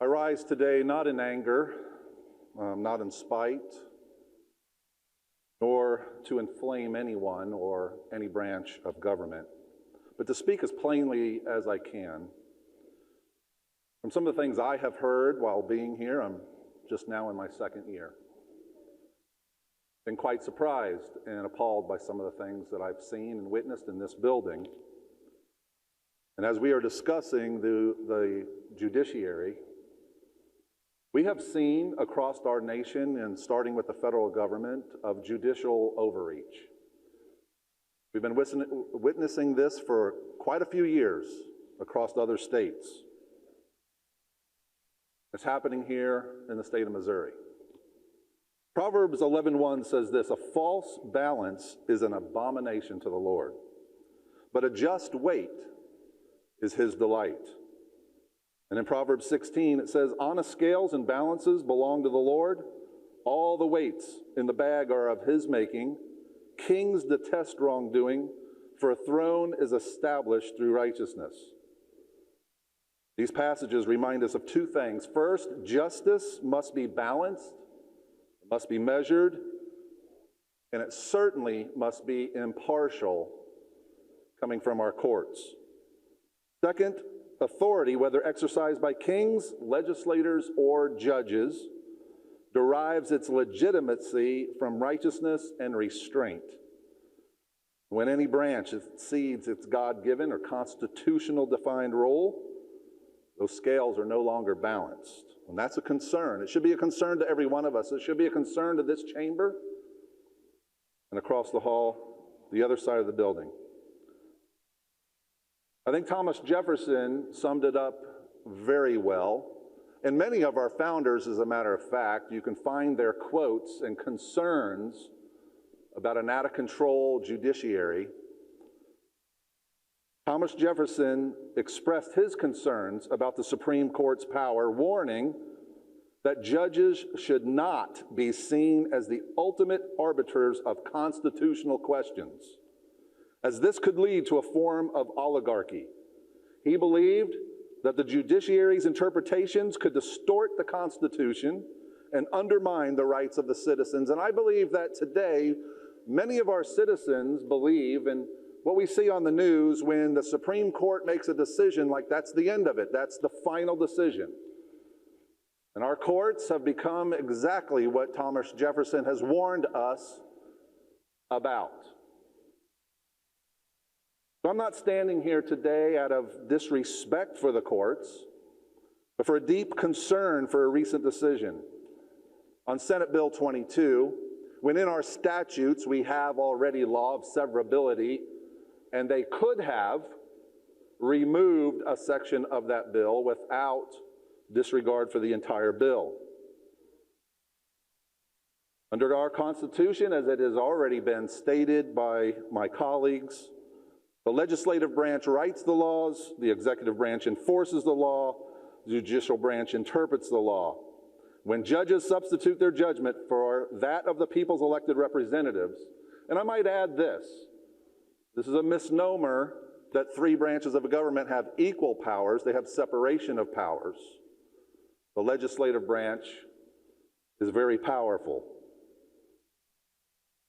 I rise today not in anger, not in spite, nor to inflame anyone or any branch of government, but to speak as plainly as I can. From some of the things I have heard while being here, I'm just now in my second year. Been quite surprised and appalled by some of the things that I've seen and witnessed in this building. And as we are discussing the judiciary, we have seen across our nation, and starting with the federal government, of judicial overreach. We've been witnessing this for quite a few years across other states. It's happening here in the state of Missouri. Proverbs 11:1 says this: "A false balance is an abomination to the Lord, but a just weight is his delight." And in Proverbs 16 it says, "Honest scales and balances belong to the Lord. All the weights in the bag are of his making. Kings detest wrongdoing, for a throne is established through righteousness." These passages remind us of two things. First, justice must be balanced, it must be measured, and it certainly must be impartial coming from our courts. Second, authority, whether exercised by kings, legislators, or judges, derives its legitimacy from righteousness and restraint. When any branch exceeds its God-given or constitutional defined role, those scales are no longer balanced. And that's a concern. It should be a concern to every one of us. It should be a concern to this chamber and across the hall, the other side of the building. I think Thomas Jefferson summed it up very well. And many of our founders, as a matter of fact, you can find their quotes and concerns about an out-of-control judiciary. Thomas Jefferson expressed his concerns about the Supreme Court's power, warning that judges should not be seen as the ultimate arbiters of constitutional questions, as this could lead to a form of oligarchy. He believed that the judiciary's interpretations could distort the Constitution and undermine the rights of the citizens. And I believe that today, many of our citizens believe in what we see on the news when the Supreme Court makes a decision like that's the end of it, that's the final decision. And our courts have become exactly what Thomas Jefferson has warned us about. So I'm not standing here today out of disrespect for the courts, but for a deep concern for a recent decision. On Senate Bill 22, when in our statutes we have already law of severability, and they could have removed a section of that bill without disregard for the entire bill. Under our Constitution, as it has already been stated by my colleagues, the legislative branch writes the laws, the executive branch enforces the law, the judicial branch interprets the law. When judges substitute their judgment for that of the people's elected representatives, and I might add this is a misnomer that three branches of a government have equal powers. They have separation of powers. The legislative branch is very powerful.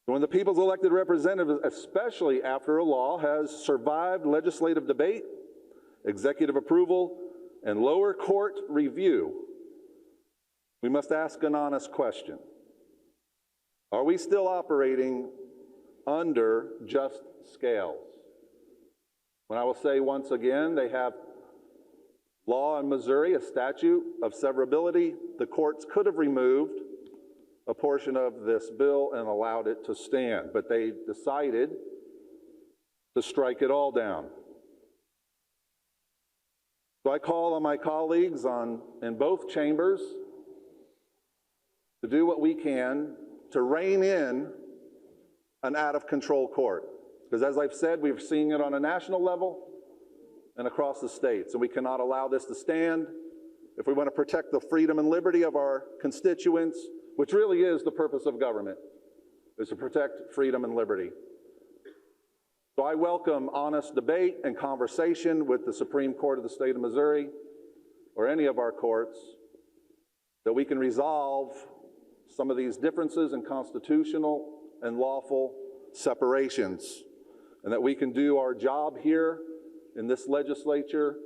When the people's elected representative, especially after a law has survived legislative debate, executive approval, and lower court review, we must ask an honest question. Are we still operating under just scales? When I will say once again, they have law in Missouri, a statute of severability. The courts could have removed a portion of this bill and allowed it to stand, but they decided to strike it all down. So I call on my colleagues in both chambers to do what we can to rein in an out-of-control court. Because as I've said, we're seeing it on a national level and across the states, and we cannot allow this to stand. If we want to protect the freedom and liberty of our constituents, which really is the purpose of government, is to protect freedom and liberty. So I welcome honest debate and conversation with the Supreme Court of the state of Missouri or any of our courts that we can resolve some of these differences in constitutional and lawful separations, and that we can do our job here in this legislature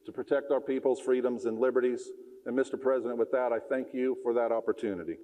to protect our people's freedoms and liberties. And Mr. President, with that, I thank you for that opportunity.